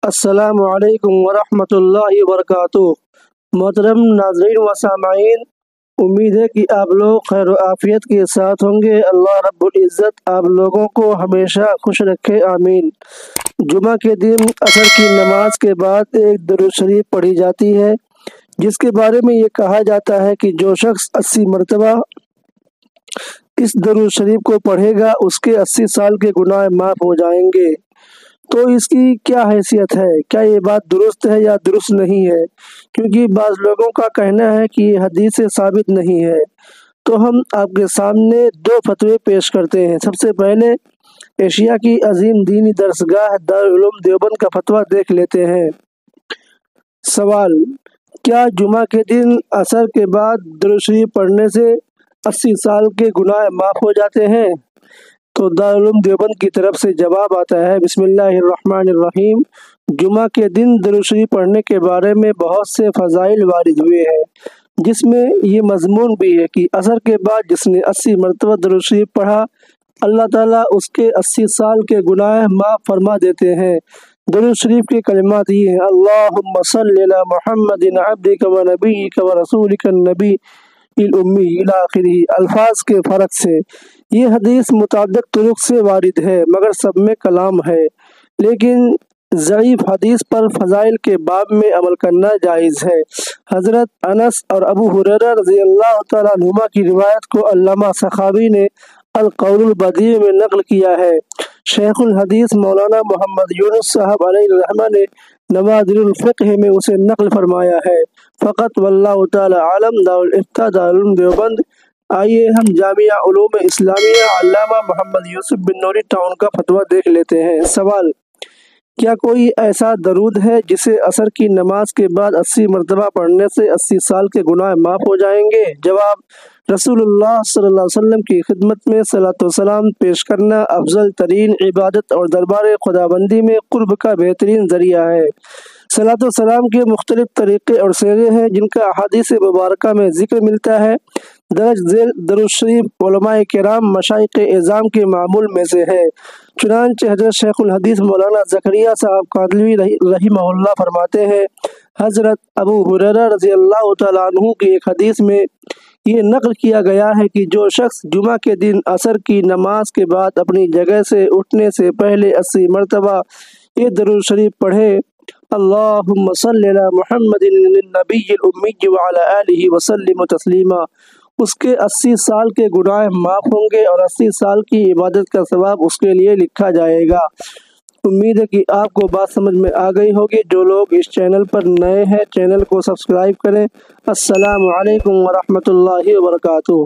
السلام علیکم ورحمۃ اللہ وبرکاتہ۔ محترم ناظرین و سامعین، امید ہے کہ آپ لوگ خیر و عافیت کے ساتھ ہوں گے۔ اللہ رب العزت آپ لوگوں کو ہمیشہ خوش رکھے، آمین۔ جمعہ کے دن عصر کی نماز کے بعد ایک درود شریف پڑھی جاتی ہے، جس کے بارے میں یہ کہا جاتا ہے کہ جو شخص 80 مرتبہ اس درود شریف کو پڑھے گا اس کے 80 سال کے گناہ معاف ہو جائیں گے۔ تو اس کی کیا حیثیت ہے؟ کیا یہ بات درست ہے یا درست نہیں ہے؟ کیونکہ بعض لوگوں کا کہنا ہے کہ یہ حدیث سے ثابت نہیں ہے، تو ہم آپ کے سامنے 2 فتوے پیش کرتے ہیں۔ سب سے پہلے ایشیا کی عظیم دینی درسگاہ دارالعلوم دیوبند کا فتویٰ دیکھ لیتے ہیں۔ سوال: کیا جمعہ کے دن عصر کے بعد درود شریف پڑھنے سے 80 سال کے گناہ معاف ہو جاتے ہیں؟ تو دارالعلوم دیوبند کی طرف سے جواب آتا ہے، بسم اللہ الرحمن الرحیم۔ جمعہ کے دن درود شریف پڑھنے کے بارے میں بہت سے فضائل وارد ہوئے ہیں، جس میں یہ مضمون بھی ہے کہ عصر کے بعد جس نے 80 مرتبہ درود شریف پڑھا، اللہ تعالیٰ اس کے 80 سال کے گناہ معاف فرما دیتے ہیں۔ درود شریف کے کلمات یہ ہیں: اللہم صلی علی محمد عبدک و نبیک و رسولک النبی الامی الی آخرہ۔ الفاظ کے فرق سے یہ حدیث متعدد طرق سے وارد ہے، مگر سب میں کلام ہے، لیکن ضعیف حدیث پر فضائل کے باب میں عمل کرنا جائز ہے۔ حضرت انس اور ابو ہریرہ رضی اللہ تعالیٰ عنہما کی روایت کو علامہ سخاوی نے القول البدیع میں نقل کیا ہے۔ شیخ الحدیث مولانا محمد یونس صاحب علیہ الرحمہ نے نوادر الفقہ میں اسے نقل فرمایا ہے۔ فقط واللہ تعالی عالم۔ دارالفتہ دارالعلوم دیوبند۔ آئیے ہم جامعہ علوم اسلامیہ علامہ محمد یوسف بن نوری ٹاؤن کا فتویٰ دیکھ لیتے ہیں۔ سوال: کیا کوئی ایسا درود ہے جسے عصر کی نماز کے بعد 80 مرتبہ پڑھنے سے 80 سال کے گناہ معاف ہو جائیں گے؟ جواب: رسول اللہ صلی اللہ علیہ وسلم کی خدمت میں صلاۃ و سلام پیش کرنا افضل ترین عبادت اور دربار خداوندی میں قرب کا بہترین ذریعہ ہے۔ صلاۃ و سلام کے مختلف طریقے اور صیغے ہیں جن کا احادیث مبارکہ میں ذکر ملتا ہے۔ درج ذیل درود شریف علماء کرام مشائخ اعظام کے معمول میں سے ہے۔ چنانچہ حضرت شیخ الحدیث مولانا زکریا صاحب کاندھلوی رحمہ اللہ فرماتے ہیں، حضرت ابو ہریرہ رضی اللہ تعالیٰ عنہ کی ایک حدیث میں یہ نقل کیا گیا ہے کہ جو شخص جمعہ کے دن عصر کی نماز کے بعد اپنی جگہ سے اٹھنے سے پہلے 80 مرتبہ یہ درود شریف پڑھے، اللہم صلی علی محمد النبی الامی وعلی آلہ وسلم تسلیما، اس کے 80 سال کے گناہ معاف ہوں گے اور 80 سال کی عبادت کا ثواب اس کے لیے لکھا جائے گا۔ امید ہے کہ آپ کو بات سمجھ میں آ گئی ہوگی۔ جو لوگ اس چینل پر نئے ہیں چینل کو سبسکرائب کریں۔ السلام علیکم ورحمۃ اللہ وبرکاتہ۔